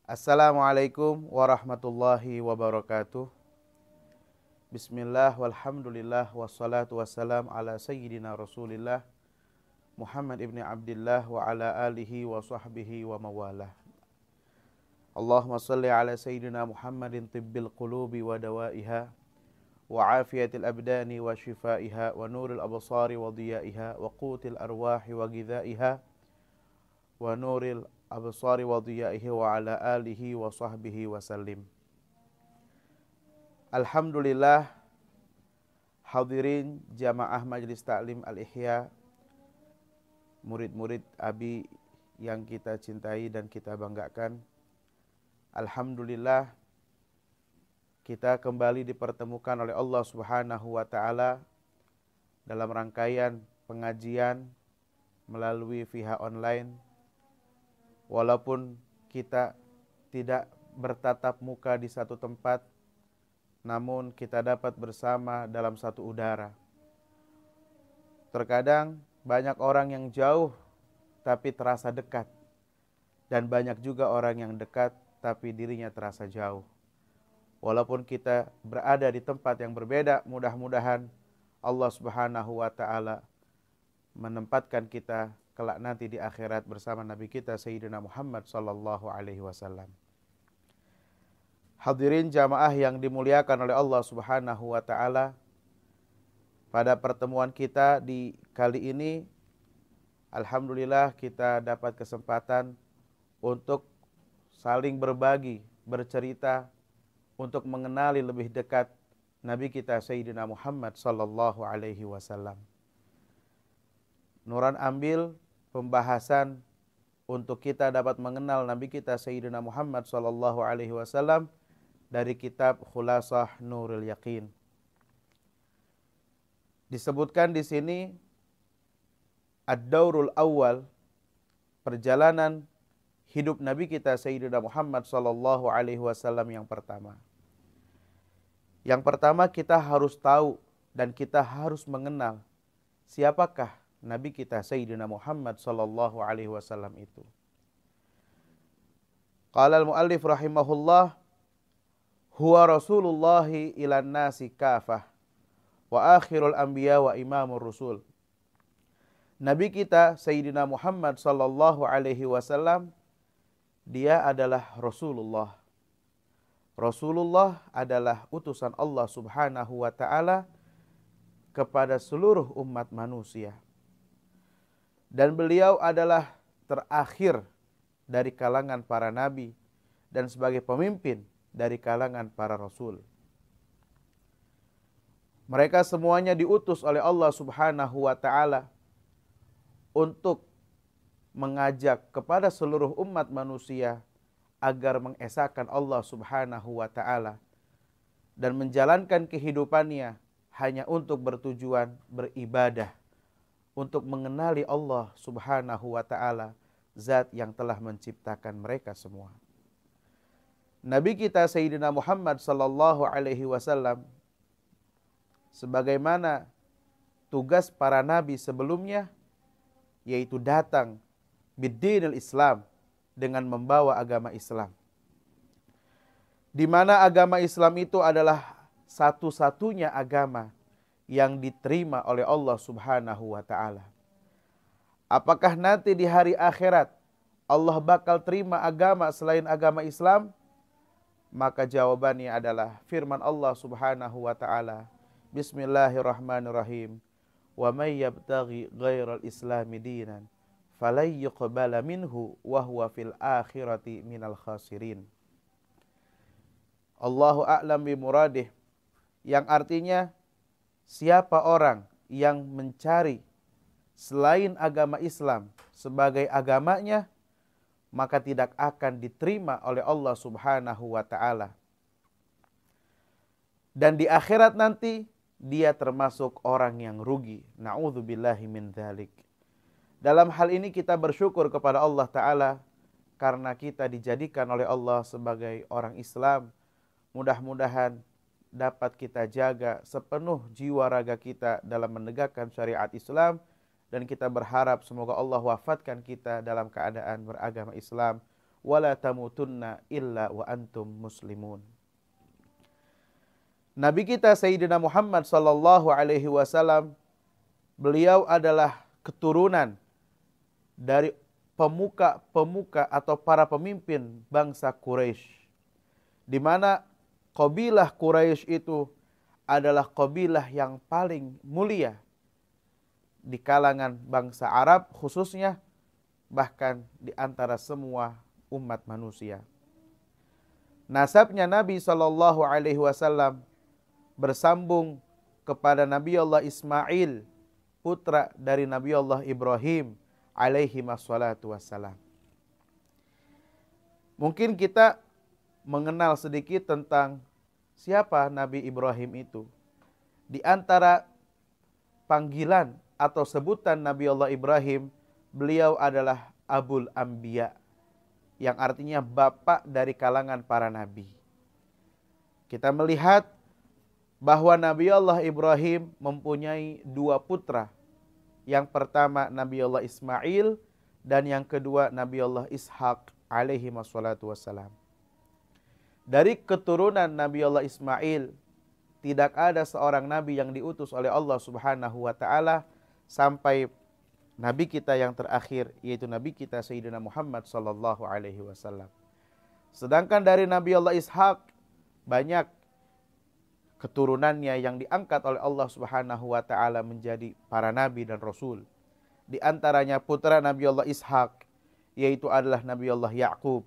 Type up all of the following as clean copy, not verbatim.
Assalamualaikum warahmatullahi wabarakatuh. Bismillah walhamdulillah wassalatu wassalam ala sayyidina Rasulillah Muhammad ibn Abdillah wa ala alihi wa sahbihi wa mawalah. Allahumma salli ala sayyidina Muhammadin tibbil qulubi wa dawaiha wa afiyatil abdani wa shifaiha wa nuril absari wa diyaiha wa qutil arwahi wa gidaiha wa nuril absari wa diyaihi wa ala alihi wa sahbihi wa sallim. Alhamdulillah, hadirin jamaah Majelis Ta'lim Al-Ihya, murid-murid Abi yang kita cintai dan kita banggakan. Alhamdulillah, kita kembali dipertemukan oleh Allah Subhanahu wa taala dalam rangkaian pengajian melalui VH online. Walaupun kita tidak bertatap muka di satu tempat, namun kita dapat bersama dalam satu udara. Terkadang banyak orang yang jauh tapi terasa dekat, dan banyak juga orang yang dekat tapi dirinya terasa jauh. Walaupun kita berada di tempat yang berbeda, mudah-mudahan Allah Subhanahu wa taala menempatkan kita kelak nanti di akhirat bersama Nabi kita Sayyidina Muhammad sallallahu alaihi wasallam. Hadirin jamaah yang dimuliakan oleh Allah Subhanahu wa taala, pada pertemuan kita di kali ini alhamdulillah kita dapat kesempatan untuk saling berbagi, bercerita, untuk mengenali lebih dekat Nabi kita Sayyidina Muhammad sallallahu alaihi wasallam. Nuran ambil pembahasan untuk kita dapat mengenal Nabi kita Sayyidina Muhammad sallallahu alaihi wasallam dari kitab Khulasah Nurul Yaqin. Disebutkan di sini ad-daurul awal, perjalanan hidup Nabi kita Sayyidina Muhammad sallallahu alaihi wasallam yang pertama. Yang pertama kita harus tahu dan kita harus mengenal siapakah Nabi kita Sayyidina Muhammad sallallahu alaihi wasallam itu. Qala al-muallif rahimahullah, huwa rasulullahi ilan nasi kafah wa akhirul anbiya wa imamur rusul. Nabi kita Sayyidina Muhammad sallallahu alaihi wasallam, dia adalah Rasulullah. Rasulullah adalah utusan Allah Subhanahu wa taala kepada seluruh umat manusia. Dan beliau adalah terakhir dari kalangan para nabi dan sebagai pemimpin dari kalangan para rasul. Mereka semuanya diutus oleh Allah Subhanahu wa taala untuk mengajak kepada seluruh umat manusia agar mengesahkan Allah Subhanahu wa taala dan menjalankan kehidupannya hanya untuk bertujuan beribadah, untuk mengenali Allah Subhanahu wa taala, zat yang telah menciptakan mereka semua. Nabi kita Sayyidina Muhammad sallallahu alaihi wasallam, sebagaimana tugas para nabi sebelumnya, yaitu datang biddinil Islam, dengan membawa agama Islam. Di mana agama Islam itu adalah satu-satunya agama yang diterima oleh Allah Subhanahu wa taala. Apakah nanti di hari akhirat Allah bakal terima agama selain agama Islam? Maka jawabannya adalah firman Allah Subhanahu wa taala, Bismillahirrahmanirrahim. Wa may yabtaghi ghairal islami dinan falan yuqbala minhu wa huwa fil akhirati minal khasirin. Allahu a'lam bi muradih, yang artinya siapa orang yang mencari selain agama Islam sebagai agamanya, maka tidak akan diterima oleh Allah Subhanahu wa taala. Dan di akhirat nanti dia termasuk orang yang rugi. Na'udzubillahi min dzalik. Dalam hal ini kita bersyukur kepada Allah Ta'ala karena kita dijadikan oleh Allah sebagai orang Islam. Mudah-mudahan dapat kita jaga sepenuh jiwa raga kita dalam menegakkan syariat Islam, dan kita berharap semoga Allah wafatkan kita dalam keadaan beragama Islam. Wala tamutunna illa wa antum muslimun. Nabi kita Sayyidina Muhammad sallallahu alaihi wasallam, beliau adalah keturunan dari pemuka-pemuka atau para pemimpin bangsa Quraisy, di mana kabilah Quraisy itu adalah kabilah yang paling mulia di kalangan bangsa Arab khususnya, bahkan di antara semua umat manusia. Nasabnya Nabi sallallahu alaihi wasallam bersambung kepada Nabi Allah Ismail, putra dari Nabi Allah Ibrahim alaihi wassalatu wassalam. Mungkin kita mengenal sedikit tentang siapa Nabi Ibrahim itu. Di antara panggilan atau sebutan Nabi Allah Ibrahim, beliau adalah Abul Anbiya, yang artinya bapak dari kalangan para nabi. Kita melihat bahwa Nabi Allah Ibrahim mempunyai dua putra. Yang pertama Nabi Allah Ismail, dan yang kedua Nabi Allah Ishaq alaihi wassalatu wassalam. Dari keturunan Nabi Allah Ismail, tidak ada seorang nabi yang diutus oleh Allah Subhanahu wa taala sampai nabi kita yang terakhir, yaitu nabi kita Sayyidina Muhammad sallallahu alaihi wasallam. Sedangkan dari Nabi Allah Ishaq, banyak keturunannya yang diangkat oleh Allah Subhanahu wa taala menjadi para nabi dan rasul. Di antaranya putra Nabi Allah Ishaq, yaitu adalah Nabi Allah Ya'qub.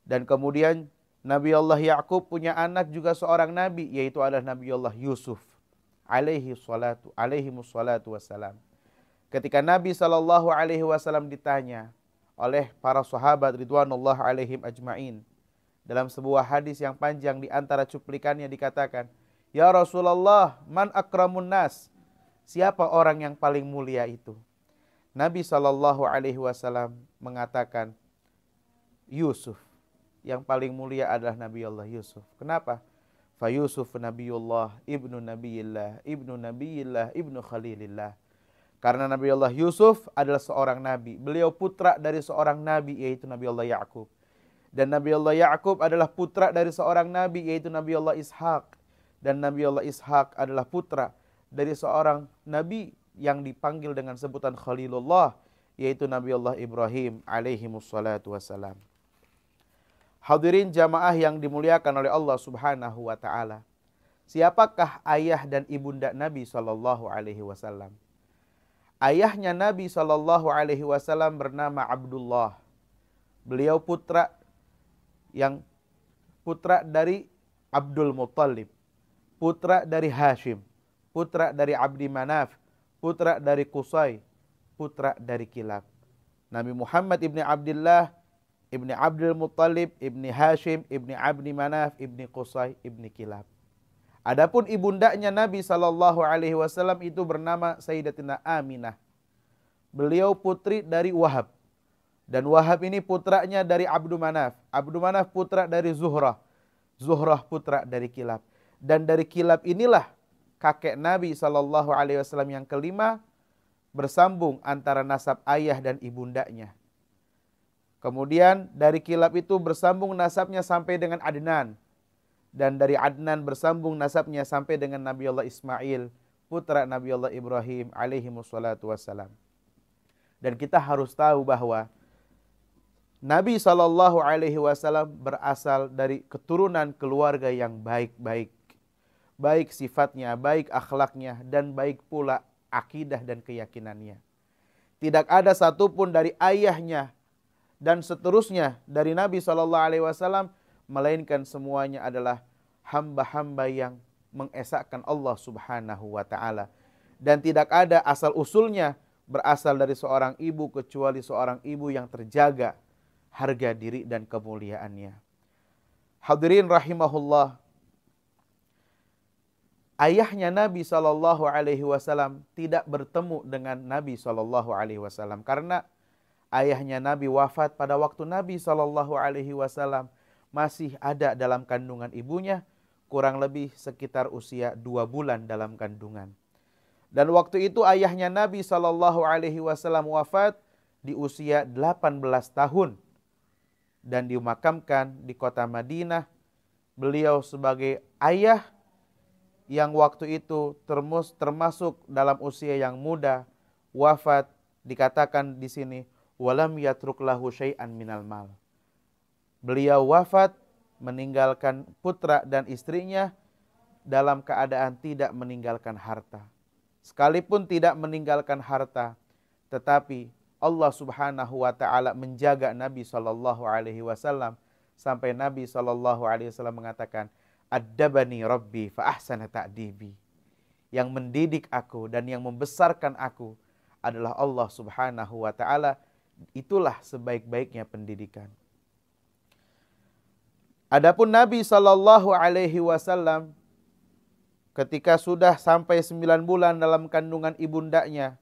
Dan kemudian Nabi Allah Ya'qub punya anak juga seorang nabi, yaitu adalah Nabi Allah Yusuf alaihi wassalatu wassalam. Ketika Nabi sallallahu alaihi wasallam ditanya oleh para sahabat ridwanullah alaihim ajmain, dalam sebuah hadis yang panjang, di antara cuplikannya dikatakan, "Ya Rasulullah, man akramun nas?" Siapa orang yang paling mulia itu? Nabi sallallahu alaihi wasallam mengatakan, Yusuf. Yang paling mulia adalah Nabi Allah Yusuf. Kenapa? Fa Yusuf Nabiullah, ibnu Nabiyillah, ibnu Khalilillah. Karena Nabi Allah Yusuf adalah seorang nabi. Beliau putra dari seorang nabi, yaitu Nabi Allah Ya'qub. Dan Nabi Allah Ya'qub adalah putra dari seorang nabi, yaitu Nabi Allah Ishaq. Dan Nabi Allah Ishaq adalah putra dari seorang nabi yang dipanggil dengan sebutan Khalilullah, yaitu Nabi Allah Ibrahim alaihi wassalatu wassalam. Hadirin jamaah yang dimuliakan oleh Allah Subhanahu wa taala. Siapakah ayah dan ibunda Nabi sallallahu alaihi wasallam? Ayahnya Nabi sallallahu alaihi wasallam bernama Abdullah. Beliau putra dari Abdul Muttalib, putra dari Hashim, putra dari Abdi Manaf, putra dari Qusay, putra dari Kilab. Nabi Muhammad ibni Abdullah, ibni Abdul Muttalib, ibni Hashim, ibni Abdi Manaf, ibni Qusay, ibni Kilab. Adapun ibundanya Nabi sallallahu alaihi wasallam itu bernama Sayyidatina Aminah. Beliau putri dari Wahab. Dan Wahab ini putranya dari Abdu Manaf. Abdu Manaf putra dari Zuhrah. Zuhrah putra dari Kilab. Dan dari Kilab inilah kakek Nabi sallallahu alaihi wasallam yang kelima bersambung antara nasab ayah dan ibundanya. Kemudian dari Kilab itu bersambung nasabnya sampai dengan Adnan. Dan dari Adnan bersambung nasabnya sampai dengan Nabi Allah Ismail, putra Nabi Allah Ibrahim alaihi wassalatu wassalam. Dan kita harus tahu bahwa Nabi sallallahu alaihi wasallam berasal dari keturunan keluarga yang baik-baik. Baik sifatnya, baik akhlaknya, dan baik pula akidah dan keyakinannya. Tidak ada satupun dari ayahnya dan seterusnya dari Nabi sallallahu alaihi wasallam melainkan semuanya adalah hamba-hamba yang mengesahkan Allah Subhanahu wa taala. Dan tidak ada asal usulnya berasal dari seorang ibu kecuali seorang ibu yang terjaga harga diri dan kemuliaannya. Hadirin rahimahullah, ayahnya Nabi sallallahu alaihi wasallam tidak bertemu dengan Nabi sallallahu alaihi wasallam karena ayahnya Nabi wafat pada waktu Nabi sallallahu alaihi wasallam masih ada dalam kandungan ibunya, kurang lebih sekitar usia 2 bulan dalam kandungan. Dan waktu itu ayahnya Nabi SAW wafat di usia 18 tahun. Dan dimakamkan di kota Madinah. Beliau sebagai ayah yang waktu itu termasuk dalam usia yang muda, wafat, dikatakan di sini, walam yatruk lahu syai'an minal mal. Beliau wafat meninggalkan putra dan istrinya dalam keadaan tidak meninggalkan harta. Sekalipun tidak meninggalkan harta, tetapi Allah Subhanahu wa taala menjaga Nabi sallallahu alaihi wasallam sampai Nabi sallallahu alaihi wasallam mengatakan, "Addabani Rabbi fa ahsana ta'dibi." Yang mendidik aku dan yang membesarkan aku adalah Allah Subhanahu wa taala. Itulah sebaik-baiknya pendidikan. Adapun Nabi sallallahu alaihi wasallam ketika sudah sampai 9 bulan dalam kandungan ibundanya,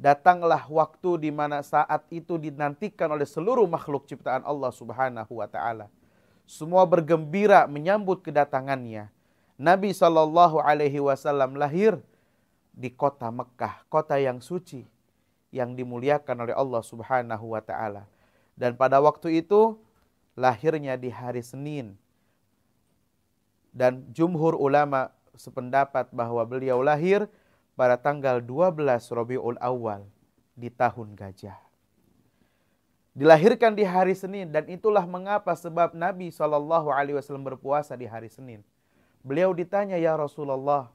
datanglah waktu di mana saat itu dinantikan oleh seluruh makhluk ciptaan Allah Subhanahu wa taala. Semua bergembira menyambut kedatangannya. Nabi sallallahu alaihi wasallam lahir di kota Mekah, kota yang suci yang dimuliakan oleh Allah Subhanahu wa taala. Dan pada waktu itu lahirnya di hari Senin. Dan jumhur ulama sependapat bahwa beliau lahir pada tanggal 12 Rabiul Awal di tahun gajah. Dilahirkan di hari Senin, dan itulah mengapa sebab Nabi SAW berpuasa di hari Senin. Beliau ditanya, "Ya Rasulullah,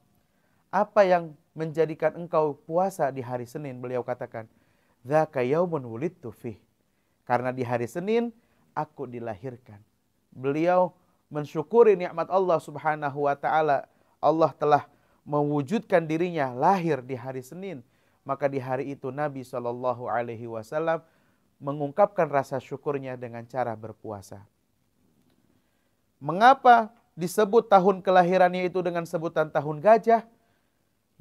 apa yang menjadikan engkau puasa di hari Senin?" Beliau katakan, "Dzaka yaumun wulidtu fih." Karena di hari Senin aku dilahirkan. Beliau mensyukuri nikmat Allah Subhanahu wa taala. Allah telah mewujudkan dirinya lahir di hari Senin. Maka di hari itu Nabi SAW mengungkapkan rasa syukurnya dengan cara berpuasa. Mengapa disebut tahun kelahirannya itu dengan sebutan tahun gajah?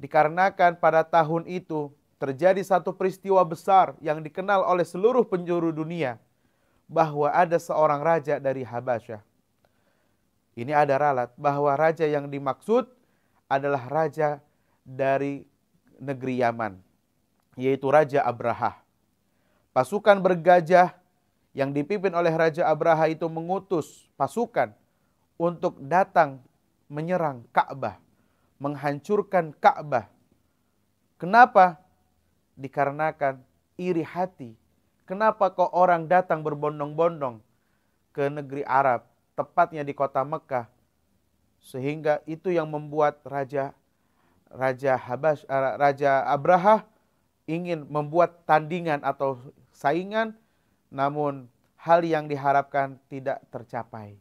Dikarenakan pada tahun itu terjadi satu peristiwa besar yang dikenal oleh seluruh penjuru dunia, bahwa ada seorang raja dari Habasyah. Ini ada ralat bahwa raja yang dimaksud adalah raja dari negeri Yaman, yaitu Raja Abraha. Pasukan bergajah yang dipimpin oleh Raja Abraha itu mengutus pasukan untuk datang menyerang Ka'bah, menghancurkan Ka'bah. Kenapa? Dikarenakan iri hati. Kenapa kok orang datang berbondong-bondong ke negeri Arab, tepatnya di kota Mekah, sehingga itu yang membuat Raja Abraha ingin membuat tandingan atau saingan, namun hal yang diharapkan tidak tercapai.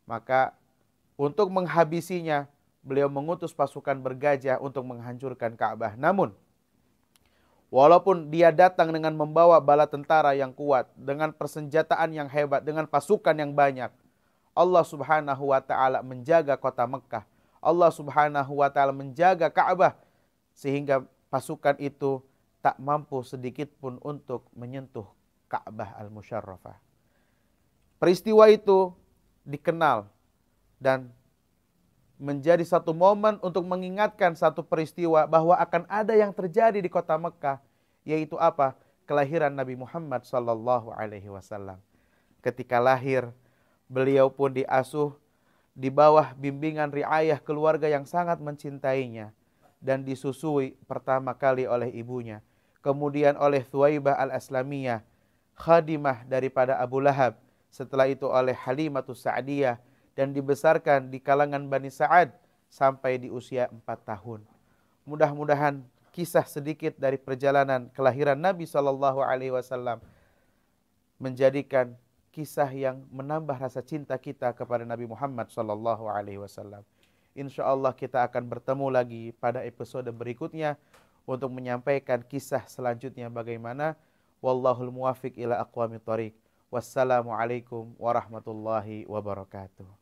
Maka untuk menghabisinya, beliau mengutus pasukan bergajah untuk menghancurkan Ka'bah. Namun walaupun dia datang dengan membawa bala tentara yang kuat, dengan persenjataan yang hebat, dengan pasukan yang banyak, Allah Subhanahu wa taala menjaga kota Mekah. Allah Subhanahu wa taala menjaga Ka'bah sehingga pasukan itu tak mampu sedikit pun untuk menyentuh Ka'bah Al-Musyarrafah. Peristiwa itu dikenal dan menjadi satu momen untuk mengingatkan satu peristiwa bahwa akan ada yang terjadi di kota Mekah, yaitu apa? Kelahiran Nabi Muhammad sallallahu alaihi wasallam. Ketika lahir, beliau pun diasuh di bawah bimbingan riayah keluarga yang sangat mencintainya dan disusui pertama kali oleh ibunya, kemudian oleh Thuwaibah al-Aslamiyah, khadimah daripada Abu Lahab, setelah itu oleh Halimatus Sa'diyah, dan dibesarkan di kalangan Bani Sa'ad sampai di usia 4 tahun. Mudah-mudahan kisah sedikit dari perjalanan kelahiran Nabi SAW menjadikan kisah yang menambah rasa cinta kita kepada Nabi Muhammad SAW. Insya Allah kita akan bertemu lagi pada episode berikutnya untuk menyampaikan kisah selanjutnya bagaimana. Wallahul muwafiq ila aqwamit thoriq. Wassalamualaikum warahmatullahi wabarakatuh.